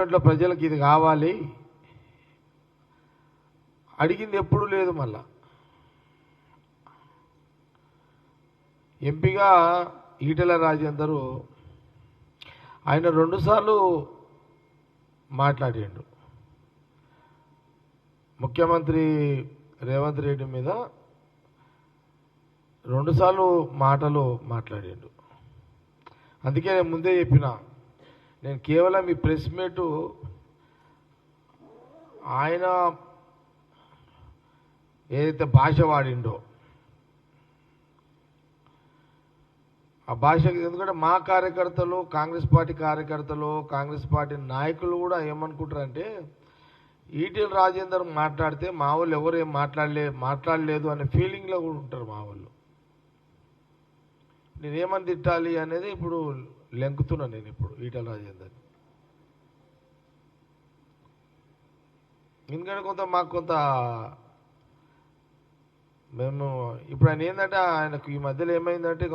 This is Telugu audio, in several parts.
ప్రజలకు ఇది కావాలి అడిగింది ఎప్పుడు లేదు. మళ్ళా ఎంపీగా ఈటెల రాజేందర్ ఆయన 2 సార్లు మాట్లాడిండు ముఖ్యమంత్రి రేవంత్ రెడ్డి మీద 2 సార్లు మాట్లాడిండు. అందుకే నేను ముందే చెప్పిన, నేను కేవలం ఈ ప్రెస్ మీటు ఆయన ఏదైతే భాష వాడిండో ఆ భాష, ఎందుకంటే మా కార్యకర్తలు, కాంగ్రెస్ పార్టీ కార్యకర్తలు, కాంగ్రెస్ పార్టీ నాయకులు కూడా ఏమనుకుంటారంటే ఈటెల రాజేందర్ మాట్లాడితే మా వాళ్ళు ఎవరు ఏం మాట్లాడలేదు అనే ఫీలింగ్లో కూడా ఉంటారు మా వాళ్ళు. నేనేమని తిట్టాలి అనేది ఇప్పుడు లెంకుతున్నాను నేను ఇప్పుడు ఈటెల రాజేందర్. ఎందుకంటే మాకు మేము ఇప్పుడు ఆయన ఏంటంటే ఆయనకు ఈ మధ్యలో ఏమైందంటే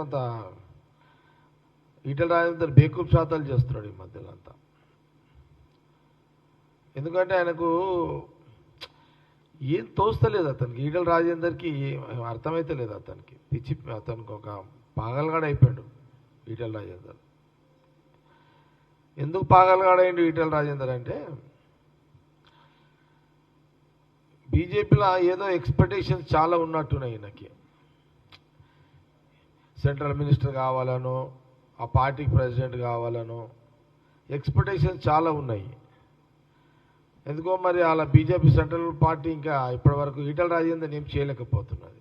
ఈటెల రాజేందర్ బేకూఫ్ శాతాలు చేస్తున్నాడు ఈ మధ్యలో అంతా. ఎందుకంటే ఆయనకు ఏం తోస్తలేదు అతనికి, ఈటెల రాజేందర్కి అర్థమైతే లేదు అతనికి. అతనికి ఒక పాగలగాడ అయిపోయాడు ఈటెల రాజేందర్. ఎందుకు పాగలగాడైండు ఈటెల రాజేందర్ అంటే, బీజేపీలో ఏదో ఎక్స్పెక్టేషన్స్ చాలా ఉన్నట్టున్నాయి ఈయనకి. సెంట్రల్ మినిస్టర్ కావాలనో, ఆ పార్టీకి ప్రెసిడెంట్ కావాలనో ఎక్స్పెక్టేషన్స్ చాలా ఉన్నాయి. ఎందుకో మరి అలా బీజేపీ సెంట్రల్ పార్టీ ఇంకా ఇప్పటి వరకు ఈటెల రాజేందర్ ఏం చేయలేకపోతున్నది.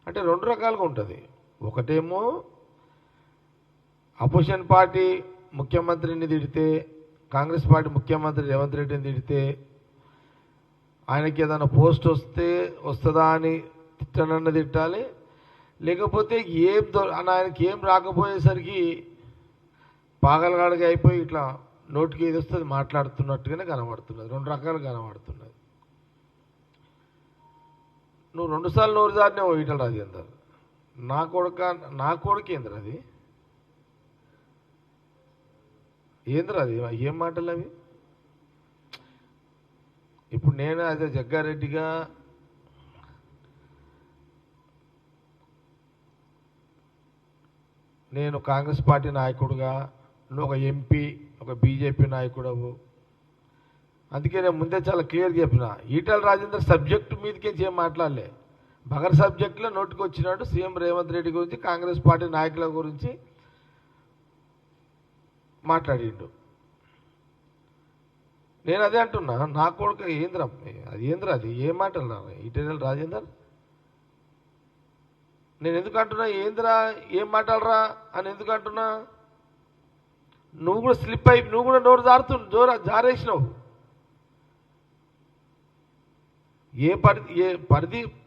అంటే 2 రకాలుగా ఉంటుంది. ఒకటేమో అపోజిషన్ పార్టీ ముఖ్యమంత్రిని తిడితే, కాంగ్రెస్ పార్టీ ముఖ్యమంత్రి రేవంత్ రెడ్డిని తిడితే, ఆయనకి ఏదైనా పోస్ట్ వస్తుందా అని తిట్టాలి. లేకపోతే ఆయనకి ఏం రాకపోయేసరికి పాగలగాడిగా అయిపోయి ఇట్లా నోటికి ఏది వస్తుంది మాట్లాడుతున్నట్టుగానే కనబడుతున్నది. 2 రకాలు కనబడుతున్నది. నువ్వు 2 సార్లు నోరు జారినావు ఈటెల రాజేందర్. నా కొడుకు ఏంద్ర అది? ఏం మాటలు అవి? ఇప్పుడు నేను అదే జగ్గారెడ్డిగా నేను కాంగ్రెస్ పార్టీ నాయకుడుగా, నువ్వు ఒక ఎంపీ, ఒక బీజేపీ నాయకుడవు. అందుకే నేను ముందే చాలా క్లియర్గా చెప్పిన, ఈటెల రాజేందర్ సబ్జెక్టు మీదకే ఏం మాట్లాడలే. బగర్ సబ్జెక్టులో నోటికి వచ్చినాడు సీఎం రేవంత్ రెడ్డి గురించి, కాంగ్రెస్ పార్టీ నాయకుల గురించి మాట్లాడిండు. నేను అదే అంటున్నా, నా కొడుకు అది ఏం మాటలు ఈటెల రాజేందర్? నేను ఎందుకు అంటున్నా ఏం మాట్లాడరా అని ఎందుకు అంటున్నా? నువ్వు కూడా స్లిప్ అయి నువ్వు కూడా నోరు జారేసినావు.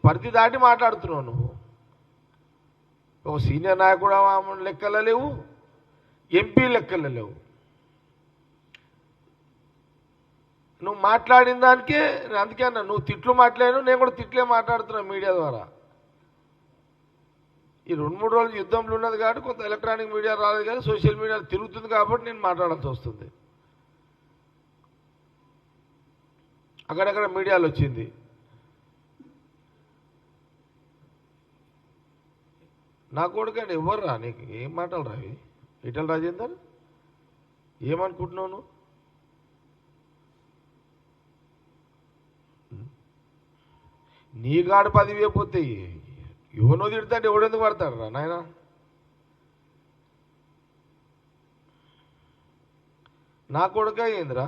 పరిధి దాటి మాట్లాడుతున్నావు నువ్వు. ఒక సీనియర్ నాయకుడు లెక్కలు లేవు, ఎంపీ లెక్కలు లేవు. నువ్వు మాట్లాడిన దానికే అందుకే అన్నా, నువ్వు తిట్లు మాట్లాడాను, నేను కూడా తిట్లే మాట్లాడుతున్నా మీడియా ద్వారా. ఈ 2-3 రోజులు యుద్ధంలో ఉన్నది కాబట్టి కొంత ఎలక్ట్రానిక్ మీడియా రాలేదు, కానీ సోషల్ మీడియా తిరుగుతుంది కాబట్టి నేను మాట్లాడాల్సి వస్తుంది. అక్కడక్కడ మీడియాలో వచ్చింది. నా కొడుకండి ఎవర్రా నీకు? ఏం మాటలు రావి ఈటెల రాజేందర్? ఏమనుకుంటున్నావు నువ్వు? నీ గాడు 10 పోతాయి. ఎవరినో తిడతాంటే ఎవడెందుకు పడతాడు రా నాయన? నా కొడుక ఏందిరా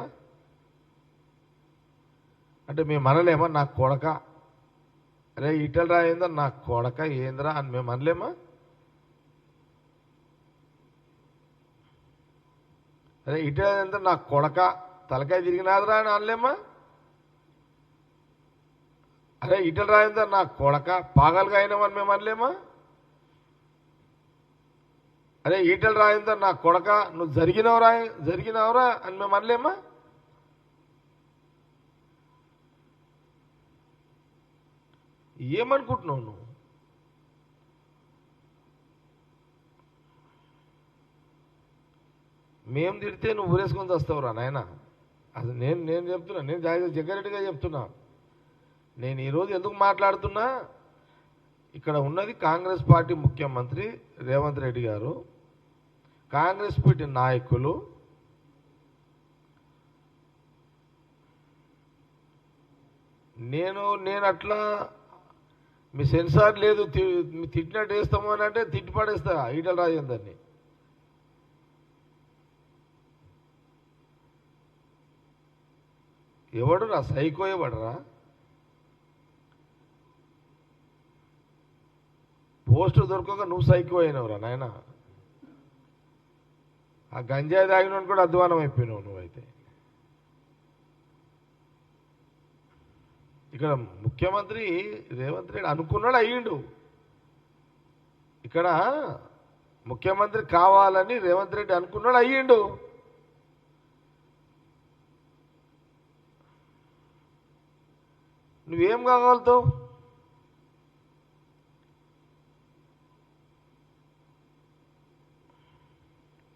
అంటే మేము అనలేమా నా కొడక? అరే ఈటెల రాజేందర్ నా కొడక ఏందిరా అని మేము అనలేమా? అరే ఈటెల రాజేందర్ నా కొడక తలకాయ తిరిగినాదిరా అని అనలేమా? అరే ఈటెల రాజేందర్ నా కొడక పాగలుగా అయినామని మేము అనలేమా? అరే ఈటెల రాజేందర్ నా కొడక నువ్వు జరిగినవరా అని మేము అనలేమా? ఏమనుకుంటున్నావు నువ్వు? మేము తిడితే నువ్వు ఊరేసుకొని వస్తావురా నాయన. అసలు నేను చెప్తున్నా, నేను జగ్గారెడ్డిగా చెప్తున్నా. నేను ఈరోజు ఎందుకు మాట్లాడుతున్నా, ఇక్కడ ఉన్నది కాంగ్రెస్ పార్టీ ముఖ్యమంత్రి రేవంత్ రెడ్డి గారు, కాంగ్రెస్ పార్టీ నాయకులు. నేను అట్లా మీ సెన్సార్ లేదు తిట్టినట్టు వేస్తాము అని అంటే తిట్టి పడేస్తా ఈటల రాజేందర్ని. ఎవడురా సైకో, ఎవడరా పోస్టు దొరకక నువ్వు సైకో అయినవురా నాయన. ఆ గంజాయి తాగిన కూడా అధ్వానం అయిపోయినావు నువ్వైతే. ఇక్కడ ముఖ్యమంత్రి రేవంత్ రెడ్డి అనుకున్నాడు, అయ్యిండు. ఇక్కడ ముఖ్యమంత్రి కావాలని రేవంత్ రెడ్డి అనుకున్నాడు, అయ్యిండు. నువ్వేం కాగలుగుతావు?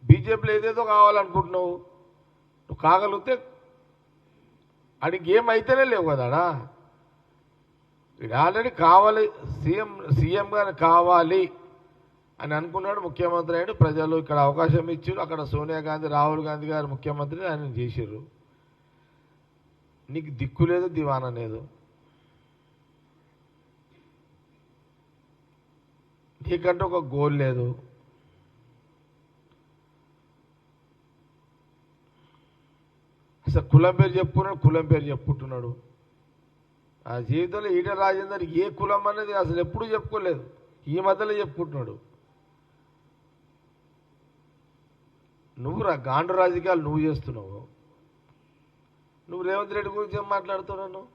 బీజేపీలో ఏదేదో కావాలనుకుంటున్నావు, నువ్వు కాగలిగితే అడిగి ఏమైతేనే లేవు కదాడా. ఇది ఆల్రెడీ కావాలి, సీఎంగా కావాలి అని అనుకున్నాడు ముఖ్యమంత్రి అయ్యాడు. ప్రజలు ఇక్కడ అవకాశం ఇచ్చారు, అక్కడ సోనియా గాంధీ రాహుల్ గాంధీ గారు ముఖ్యమంత్రి ఆయన చేశారు. నీకు దిక్కు లేదు, దివానా లేదు. నీకంటే ఒక గోల్ లేదు. అసలు కులం పేరు చెప్పుకున్నాడు, కులం పేరు చెప్పుకుంటున్నాడు. ఆ జీవితంలో ఈటల రాజేందర్ ఏ కులం అనేది అసలు ఎప్పుడూ చెప్పుకోలేదు, ఈ మధ్యలో చెప్పుకుంటున్నాడు. నువ్వు గాండు రాజకీయాలు నువ్వు చేస్తున్నావు. నువ్వు రేవంత్ రెడ్డి గురించి ఏం మాట్లాడుతున్నావు?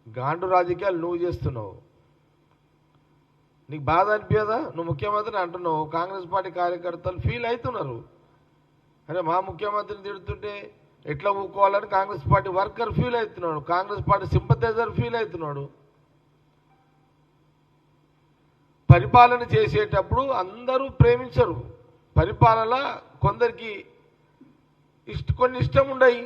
గాండు రాజకీయాలు నువ్వు చేస్తున్నావు. నీకు బాధ అనిపించదా? నువ్వు ముఖ్యమంత్రిని అంటున్నావు, కాంగ్రెస్ పార్టీ కార్యకర్తలు ఫీల్ అవుతున్నారు. అరే మా ముఖ్యమంత్రిని తిడుతుంటే ఎట్లా ఊకోవాలని కాంగ్రెస్ పార్టీ వర్కర్ ఫీల్ అవుతున్నాడు, కాంగ్రెస్ పార్టీ సింపథైజర్ ఫీల్ అవుతున్నాడు. పరిపాలన చేసేటప్పుడు అందరూ ప్రేమించరు. పరిపాలన కొందరికి కొన్ని ఇష్టం ఉండయి.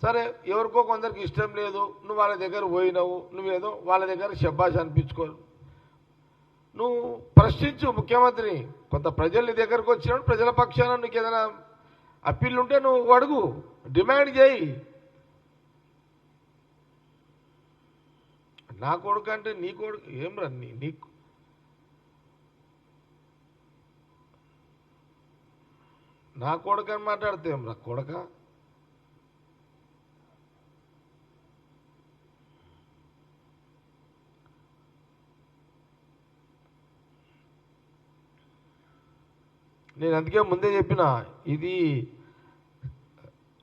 సరే, ఎవరికో కొందరికి ఇష్టం లేదు, నువ్వు వాళ్ళ దగ్గర పోయినావు, నువ్వేదో వాళ్ళ దగ్గర శబ్బాష్ అనిపించుకో. నువ్వు ప్రశ్నించు ముఖ్యమంత్రిని. కొంత ప్రజలు నీ దగ్గరకు వచ్చినప్పుడు ప్రజల పక్షాన నీకు ఏదైనా అప్పీల్ ఉంటే నువ్వు అడుగు, డిమాండ్ చేయి. నా కొడుకు అంటే నీ కొడుకు ఏం రా, నీకు నా కొడుకు అని మాట్లాడితే ఏం రా కొడక. నేను అందుకే ముందే చెప్పిన, ఇది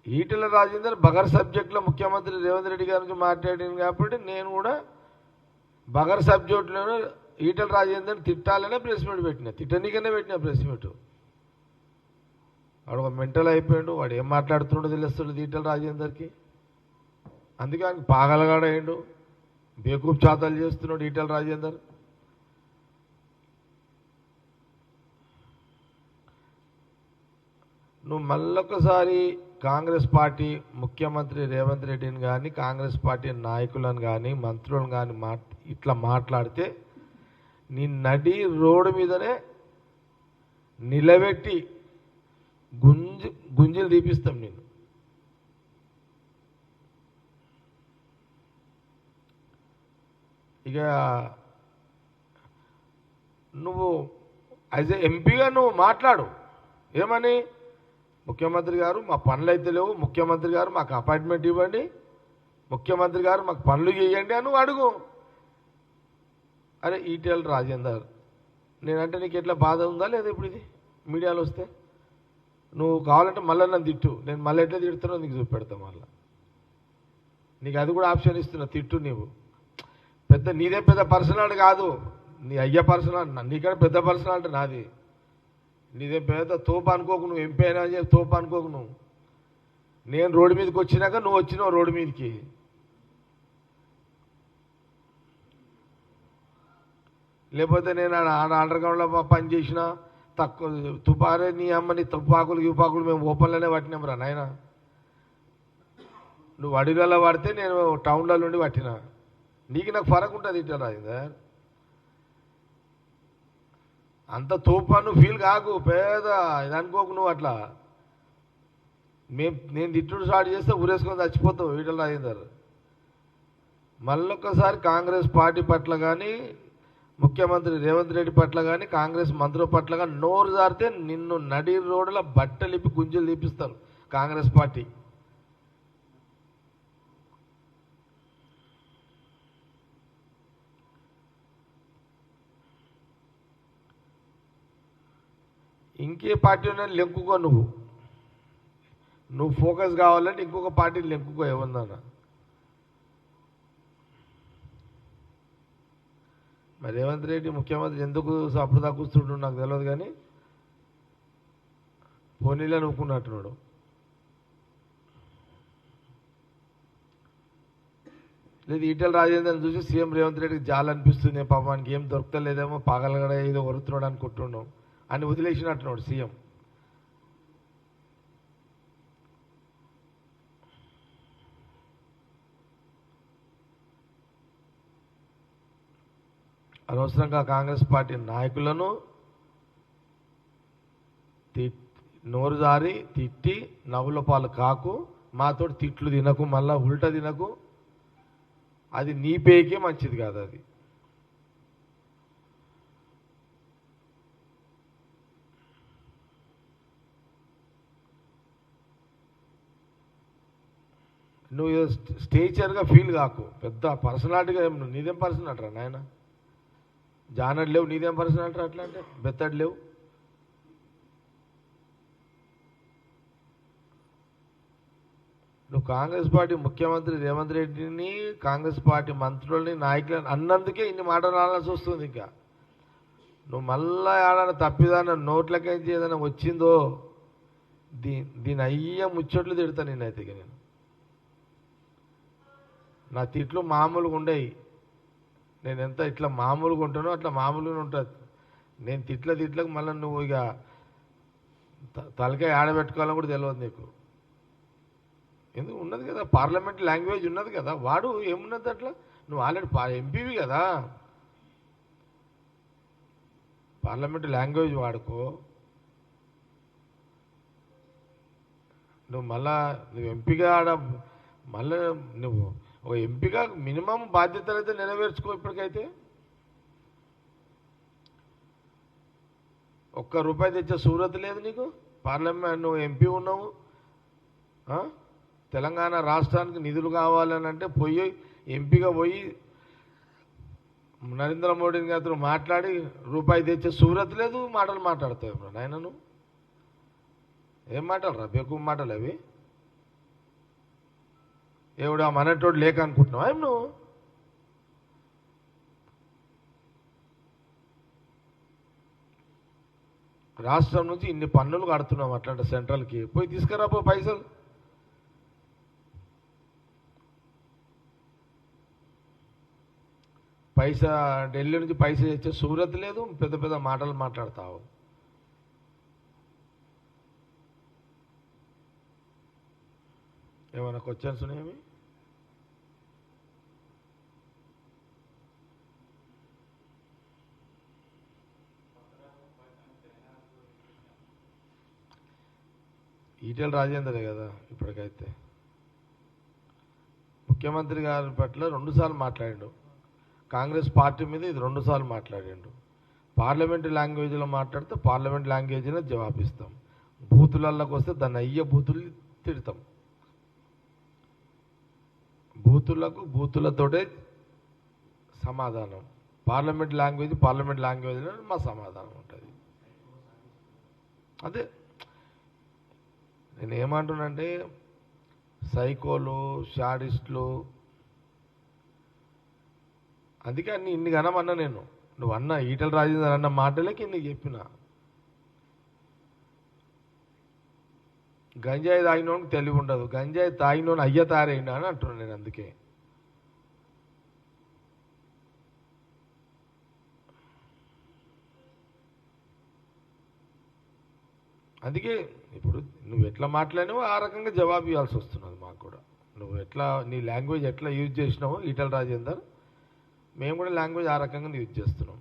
ఈటెల రాజేందర్ బగర్ సబ్జెక్టులో ముఖ్యమంత్రి రేవంత్ రెడ్డి గారి నుంచి మాట్లాడింది కాబట్టి నేను కూడా బగర్ సబ్జెక్టులోనే ఈటెల రాజేందర్ తిట్టాలనే ప్రెస్ మీట్ పెట్టిన, తిట్టనీకనే పెట్టిన ప్రెస్ మీట్. వాడు ఒక మెంటల్ అయిపోయాడు, వాడు ఏం మాట్లాడుతున్నాడో తెలుస్తుంది ఈటెల రాజేందర్కి. అందుకే ఆయనకి పాగలగాడయ్యాడు, బేకూఫ్ చాతాలు చేస్తున్నాడు ఈటెల రాజేందర్. నువ్వు మళ్ళొకసారి కాంగ్రెస్ పార్టీ ముఖ్యమంత్రి రేవంత్ రెడ్డిని కానీ, కాంగ్రెస్ పార్టీ నాయకులను కానీ, మంత్రులను కానీ ఇట్లా మాట్లాడితే నీ నడి రోడ్డు మీదనే నిలబెట్టి గుంజలు తీపిస్తాం నేను. ఇక నువ్వు యాజ్ ఏ ఎంపీగా నువ్వు మాట్లాడు. ఏమని? ముఖ్యమంత్రి గారు మా పనులు అయితే లేవు, ముఖ్యమంత్రి గారు మాకు అపాయింట్మెంట్ ఇవ్వండి, ముఖ్యమంత్రి గారు మాకు పనులు చేయండి అని నువ్వు అడుగు. అరే ఈటెల రాజేందర్, నేనంటే నీకు ఎట్లా బాధ ఉందా లేదా? ఇప్పుడు ఇది మీడియాలో వస్తే నువ్వు కావాలంటే మళ్ళీ నన్ను తిట్టు, నేను మళ్ళీ ఎట్లా తిడుతున్నా నీకు చూపెడతా. మళ్ళీ నీకు అది కూడా ఆప్షన్ ఇస్తున్నా, తిట్టు. నీవు నీదే పెద్ద పర్సనాలిటీ కాదు, నీ అయ్యే పర్సనాలిటీ, నీకంటే పెద్ద పర్సనాలిటీ నాది. నీదే పెద్ద తోపు అనుకోకు, నువ్వు ఎంపీ అయినా అని చెప్పి తోపు అనుకోకు. నువ్వు నేను రోడ్డు మీదకి వచ్చినాక నువ్వు వచ్చినావు రోడ్డు మీదకి. లేకపోతే నేను ఆడ అండర్గ్రౌండ్లో పని చేసిన తక్కువ తుపారే నీ అమ్మని తుపాకులు మేము ఓపెన్లోనే పట్టినాం రా నాయన. నువ్వు అడవిలలో పడితే నేను టౌన్లో నుండి పట్టినా. నీకు నాకు ఫరక్ ఉంటుంది ఇట్లా రాజేందర్. అంత తోపాను ఫీల్ కాకు, పేద ఇది అనుకోకు నువ్వు అట్లా. నేను తిట్టుడు స్టార్ట్ చేస్తే ఊరేసుకొని చచ్చిపోతావు ఈటల రాజేందర్. మళ్ళొక్కసారి కాంగ్రెస్ పార్టీ పట్ల కానీ ముఖ్యమంత్రి రేవంత్ రెడ్డి పట్ల కానీ కాంగ్రెస్ మంత్రుల పట్ల కానీ నోరు జారితే నిన్ను నడి రోడ్ల బట్టలిప్పి గుంజలు తీపిస్తారు కాంగ్రెస్ పార్టీ. ఇంకే పార్టీ ఉన్నది లెంకుకో. నువ్వు ఫోకస్ కావాలంటే ఇంకొక పార్టీని లెంకుకో ఏమన్నా. మరి రేవంత్ రెడ్డి ముఖ్యమంత్రి ఎందుకు అప్పుడు దాకూస్తుండు నాకు తెలియదు, కానీ పోనీలో నవ్వుకున్నట్టున్నాడు. లేదు ఈటల రాజేందర్ని చూసి సీఎం రేవంత్ రెడ్డికి జాలనిపిస్తుంది, పాపానికి ఏం దొరకలేదేమో పాగలగడ ఏదో వరుతున్నాడు అనుకుంటున్నాం అని వదిలేసినట్టున్నాడు సీఎం. అనవసరంగా కాంగ్రెస్ పార్టీ నాయకులను నోరు జారి తిట్టి నవ్వుల పాలు కాకు, మాతో తిట్లు తినకు, మళ్ళా ఉల్టా తినకు. అది నీ పేకే మంచిది కాదు. అది నువ్వు స్టేచర్గా ఫీల్ కాకు, పెద్ద పర్సనాలిటీగా నీదేం పర్సనాలిటీ రా నాయన. జానడ్ లేవు, నీదేం పర్సనాలిటీ అట్లా అంటే బెత్తడు లేవు. నువ్వు కాంగ్రెస్ పార్టీ ముఖ్యమంత్రి రేవంత్ రెడ్డిని కాంగ్రెస్ పార్టీ మంత్రులని నాయకులని అన్నందుకే ఇన్ని మాటలు ఆడాల్సి వస్తుంది. ఇంకా నువ్వు మళ్ళా ఆడాలని తప్పిదాన నోట్లకేంచి ఏదైనా వచ్చిందో దీని అయ్య ముచ్చట్లు తిడతా నేనైతే. నేను నా తిట్లు మామూలుగా ఉండేవి. నేను ఎంత ఇట్లా మామూలుగా ఉంటానో అట్లా మామూలుగా ఉంటుంది. నేను తిట్లకు మళ్ళీ నువ్వు ఇక తలకాయ ఆడబెట్టుకోవాలని కూడా తెలియదు నీకు. ఎందుకు ఉన్నది కదా పార్లమెంట్ లాంగ్వేజ్ ఉన్నది కదా, వాడు ఏమున్నది అట్లా. నువ్వు ఆల్రెడీ ఎంపీవి కదా, పార్లమెంట్ లాంగ్వేజ్ వాడుకో. నువ్వు నువ్వు ఎంపీగా మళ్ళీ నువ్వు ఒక ఎంపీగా మినిమం బాధ్యతలు అయితే నెరవేర్చుకో. ఇప్పటికైతే ₹1 తెచ్చే సూరత్ లేదు నీకు. పార్లమెంట్ నువ్వు ఎంపీ ఉన్నావు, తెలంగాణ రాష్ట్రానికి నిధులు కావాలని అంటే ఎంపీగా పోయి నరేంద్ర మోడీ గారితో మాట్లాడి ₹1 తెచ్చే సూరత్ లేదు. మాటలు మాట్లాడతావు ఇప్పుడు నాయన. నువ్వు ఏం మాటలు రా, బేకు మాటలు అవి. ఎవడా మనటోడు లేక అనుకుంటున్నావా ఏం నువ్వు? రాష్ట్రం నుంచి ఇన్ని పన్నులు కడుతున్నాం అట్లాంటి సెంట్రల్కి, పోయి తీసుకురా పైసలు. ఢిల్లీ నుంచి పైసా తెచ్చే సూరత్ లేదు, పెద్ద పెద్ద మాటలు మాట్లాడతావు. ఏమైనా క్వశ్చన్స్ ఉన్నాయేమి? ఈటెల రాజేందరే కదా ఇప్పటికైతే. ముఖ్యమంత్రి గారి పట్ల 2 సార్లు మాట్లాడిండు. కాంగ్రెస్ పార్టీ మీద ఇది 2 సార్లు మాట్లాడిండు. పార్లమెంటు లాంగ్వేజ్లో మాట్లాడితే పార్లమెంట్ లాంగ్వేజ్లో జవాబిస్తాం. బూతులలోకి వస్తే దాన్ని అయ్యే బూతులు తిడతాం. బూతులతోటే సమాధానం. పార్లమెంట్ లాంగ్వేజ్లో మా సమాధానం ఉంటుంది. అదే నేను ఏమంటున్నానంటే, సైకోలు షాడిస్టులు, అందుకే ఇన్ని గణమన్నా నేను. నువ్వు అన్న ఈటల రాజేందర్ అన్న మాటలకి నీకు చెప్పిన. గంజాయి తాగినోనికి తెలివి ఉండదు, గంజాయి తాగినోని అయ్య తారైనా అని అంటున్నాను నేను. అందుకే అందుకే ఇప్పుడు నువ్వు ఎట్లా మాట్లాడినావో ఆ రకంగా జవాబు ఇవ్వాల్సి వస్తున్నది మాకు కూడా. నువ్వు ఎట్లా నీ లాంగ్వేజ్ ఎట్లా యూజ్ చేసినావో ఈటల రాజేందర్, మేము కూడా లాంగ్వేజ్ ఆ రకంగా యూజ్ చేస్తున్నాం.